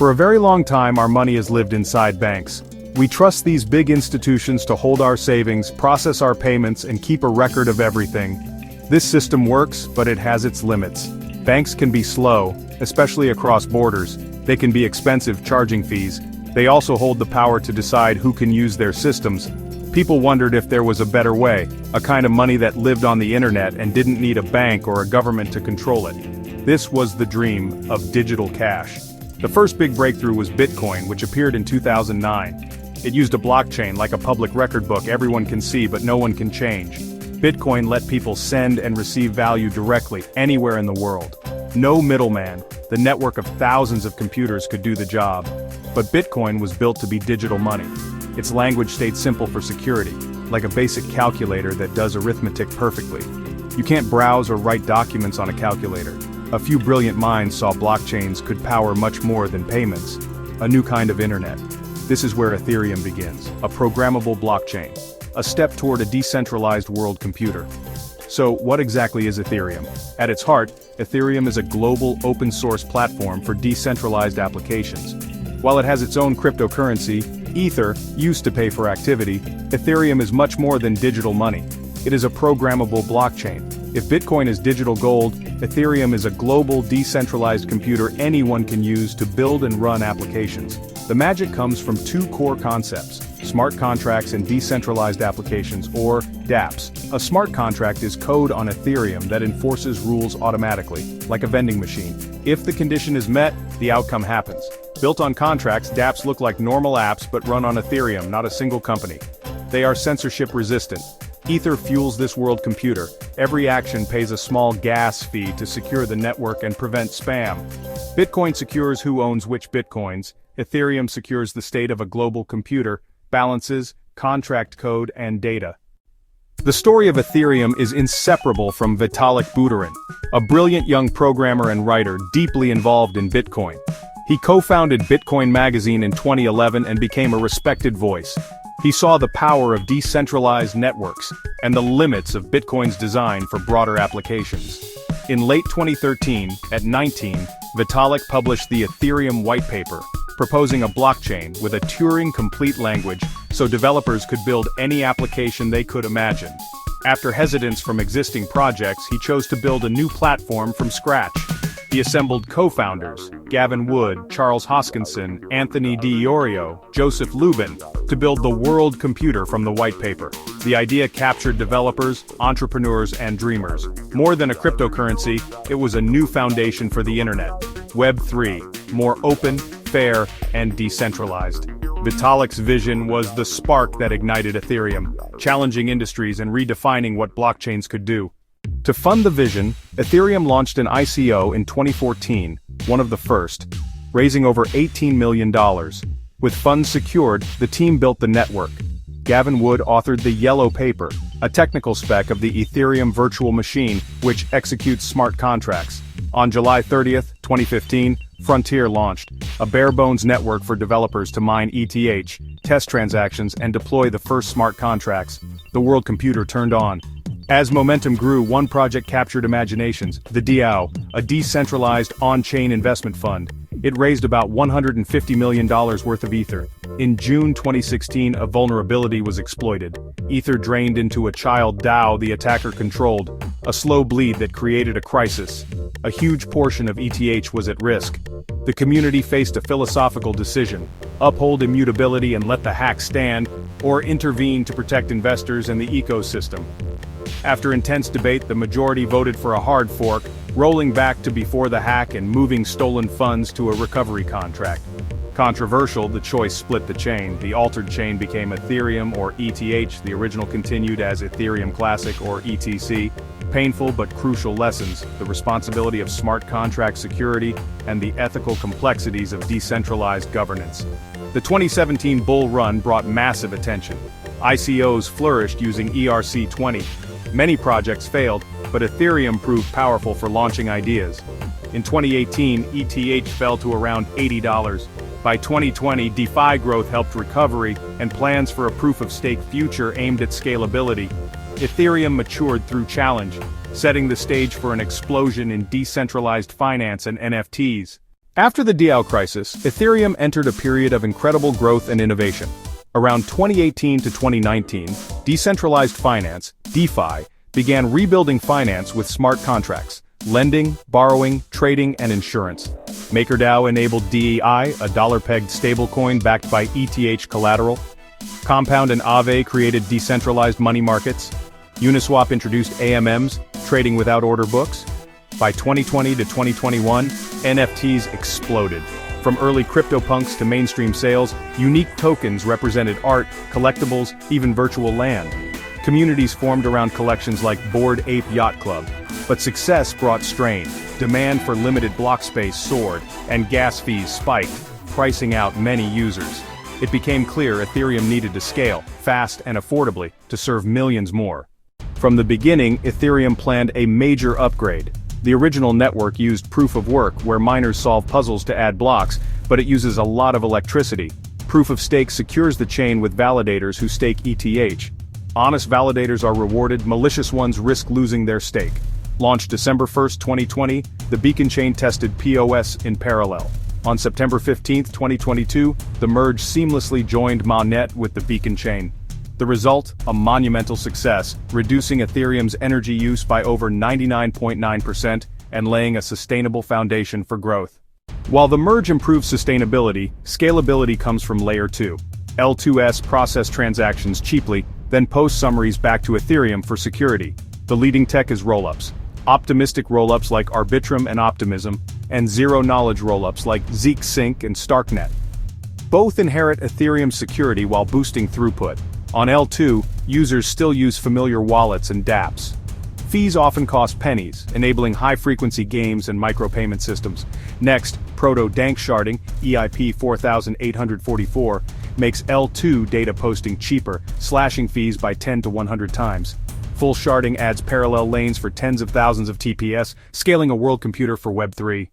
For a very long time our money has lived inside banks. We trust these big institutions to hold our savings, process our payments, and keep a record of everything. This system works, but it has its limits. Banks can be slow, especially across borders. They can be expensive, charging fees. They also hold the power to decide who can use their systems. People wondered if there was a better way, a kind of money that lived on the internet and didn't need a bank or a government to control it. This was the dream of digital cash. The first big breakthrough was Bitcoin, which appeared in 2009. It used a blockchain like a public record book everyone can see but no one can change. Bitcoin let people send and receive value directly, anywhere in the world. No middleman, the network of thousands of computers could do the job. But Bitcoin was built to be digital money. Its language stayed simple for security, like a basic calculator that does arithmetic perfectly. You can't browse or write documents on a calculator. A few brilliant minds saw blockchains could power much more than payments, a new kind of internet. This is where Ethereum begins, a programmable blockchain, a step toward a decentralized world computer. So, what exactly is Ethereum? At its heart, Ethereum is a global open-source platform for decentralized applications. While it has its own cryptocurrency, Ether, used to pay for activity, Ethereum is much more than digital money. It is a programmable blockchain. If Bitcoin is digital gold, Ethereum is a global decentralized computer anyone can use to build and run applications. The magic comes from two core concepts: smart contracts and decentralized applications, or dApps. A smart contract is code on Ethereum that enforces rules automatically, like a vending machine. If the condition is met, the outcome happens. Built on contracts, dApps look like normal apps but run on Ethereum, not a single company. They are censorship resistant. Ether fuels this world computer. Every action pays a small gas fee to secure the network and prevent spam. Bitcoin secures who owns which bitcoins. Ethereum secures the state of a global computer, balances, contract code, and data. The story of Ethereum is inseparable from Vitalik Buterin, a brilliant young programmer and writer deeply involved in Bitcoin. He co-founded Bitcoin magazine in 2011 and became a respected voice. He saw the power of decentralized networks and the limits of Bitcoin's design for broader applications. In late 2013, at 19, Vitalik published the Ethereum white paper, proposing a blockchain with a Turing-complete language so developers could build any application they could imagine. After hesitance from existing projects, he chose to build a new platform from scratch. He assembled co-founders, Gavin Wood, Charles Hoskinson, Anthony D'Iorio, Joseph Lubin, to build the world computer from the white paper. The idea captured developers, entrepreneurs, and dreamers. More than a cryptocurrency, it was a new foundation for the internet. Web 3, more open, fair, and decentralized. Vitalik's vision was the spark that ignited Ethereum, challenging industries and redefining what blockchains could do. To fund the vision, Ethereum launched an ICO in 2014, one of the first, raising over $18 million. With funds secured, the team built the network. Gavin Wood authored the Yellow Paper, a technical spec of the Ethereum virtual machine, which executes smart contracts. On July 30, 2015, Frontier launched, a bare-bones network for developers to mine ETH, test transactions, and deploy the first smart contracts. The world computer turned on. As momentum grew, one project captured imaginations, the DAO, a decentralized on-chain investment fund. It raised about $150 million worth of Ether. In June 2016, a vulnerability was exploited. Ether drained into a child DAO the attacker controlled, a slow bleed that created a crisis. A huge portion of ETH was at risk. The community faced a philosophical decision: uphold immutability and let the hack stand, or intervene to protect investors and the ecosystem. After intense debate, the majority voted for a hard fork, rolling back to before the hack and moving stolen funds to a recovery contract. Controversial, the choice split the chain. The altered chain became Ethereum, or ETH, the original continued as Ethereum Classic, or ETC. Painful but crucial lessons: the responsibility of smart contract security and the ethical complexities of decentralized governance. The 2017 bull run brought massive attention. ICOs flourished using ERC-20. Many projects failed, but Ethereum proved powerful for launching ideas. In 2018, ETH fell to around $80. By 2020, DeFi growth helped recovery, and plans for a proof-of-stake future aimed at scalability. Ethereum matured through challenge, setting the stage for an explosion in decentralized finance and NFTs. After the DAO crisis, Ethereum entered a period of incredible growth and innovation. Around 2018 to 2019, decentralized finance, DeFi, began rebuilding finance with smart contracts, lending, borrowing, trading, and insurance. MakerDAO enabled DEI, a dollar-pegged stablecoin backed by ETH collateral. Compound and Aave created decentralized money markets. Uniswap introduced AMMs, trading without order books. By 2020 to 2021, NFTs exploded. From early CryptoPunks to mainstream sales, unique tokens represented art, collectibles, even virtual land. Communities formed around collections like Bored Ape Yacht Club. But success brought strain. Demand for limited block space soared, and gas fees spiked, pricing out many users. It became clear Ethereum needed to scale, fast and affordably, to serve millions more. From the beginning, Ethereum planned a major upgrade. The original network used proof of work, where miners solve puzzles to add blocks, but it uses a lot of electricity. Proof of stake secures the chain with validators who stake ETH. Honest validators are rewarded, malicious ones risk losing their stake. Launched December 1, 2020, the Beacon chain tested POS in parallel. On September 15, 2022, the merge seamlessly joined Mainnet with the Beacon chain. The result, a monumental success, reducing Ethereum's energy use by over 99.9% and laying a sustainable foundation for growth. While the merge improves sustainability, scalability comes from Layer 2. L2S process transactions cheaply, then post summaries back to Ethereum for security. The leading tech is rollups. Optimistic rollups like Arbitrum and Optimism, and zero-knowledge rollups like Zeek Sync and Starknet. Both inherit Ethereum's security while boosting throughput. On L2, users still use familiar wallets and dApps. Fees often cost pennies, enabling high-frequency games and micropayment systems. Next, Proto-Dank sharding, EIP 4844, makes L2 data posting cheaper, slashing fees by 10 to 100 times. Full sharding adds parallel lanes for tens of thousands of TPS, scaling a world computer for Web3.